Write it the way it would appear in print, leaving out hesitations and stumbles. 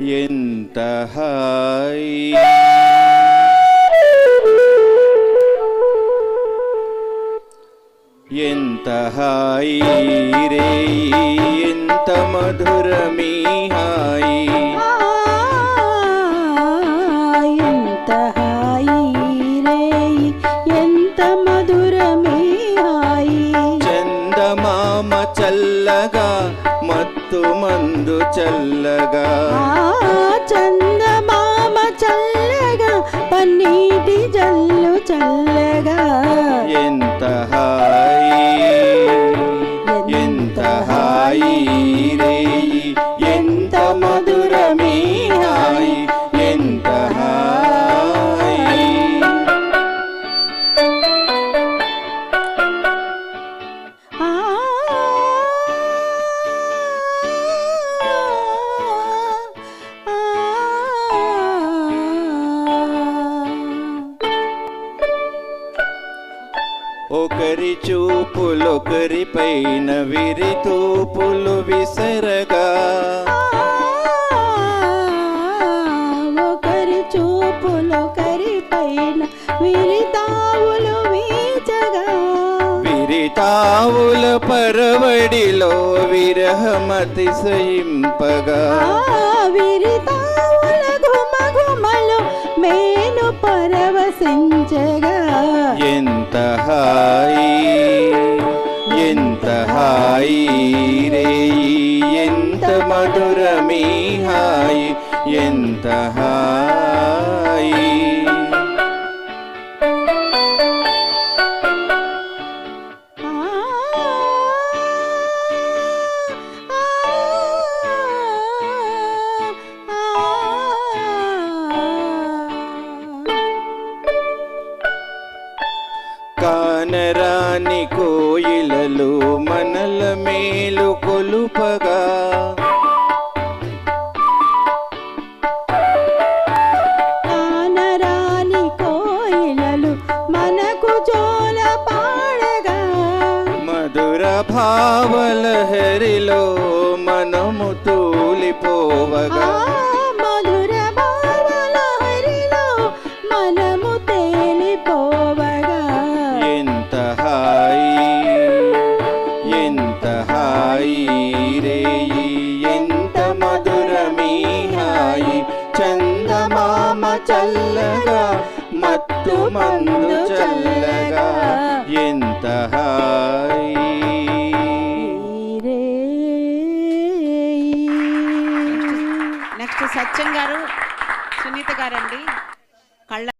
ఎంత హాయి ఎంత హాయి రే ఎంత మధురమీ హాయి ఎంత హాయి రే ఎంత మధురమీ హాయి చందమామ చల్లగా మత్తు మందు చల్లగా చందమామ చల్లగా పన్నీటి జల్లు చల్లగా ఎంత హాయి ఎంత హాయి రే ఎంత మధురమీ హాయి ఎంత హాయి ఒకరి చూపులొకరి పైన విరి తూపులు విసరగా ఒకరి చూపులొకరి పైన విరితావులు వీచగా విరితావుల పరవడిలో విరహమతిశయింపగా విరితావుల ఘుమఘుమలు మేను పరవశించగా ఎంత హాయి ఎంత హాయి రే ఎంత మధురమీ హాయి ఎంత హాయి కానరాని కోయిలలు మనల మేలు కొలుపగా కానరాని కోయిలలు మనకు జోల పాడగా మధుర భావలహరిలో మనము తూలిపోవగా మధుర భావలహరిలో మనము తేలిపోవగా ఎంత హాయి ఎంత హాయి రే ఎంత మధురమీ హాయి చందమామ చల్లగా మత్తు మందు చల్లగా ఎంత హాయి నెక్స్ట్ సత్యం గారు, సునీత గారండి.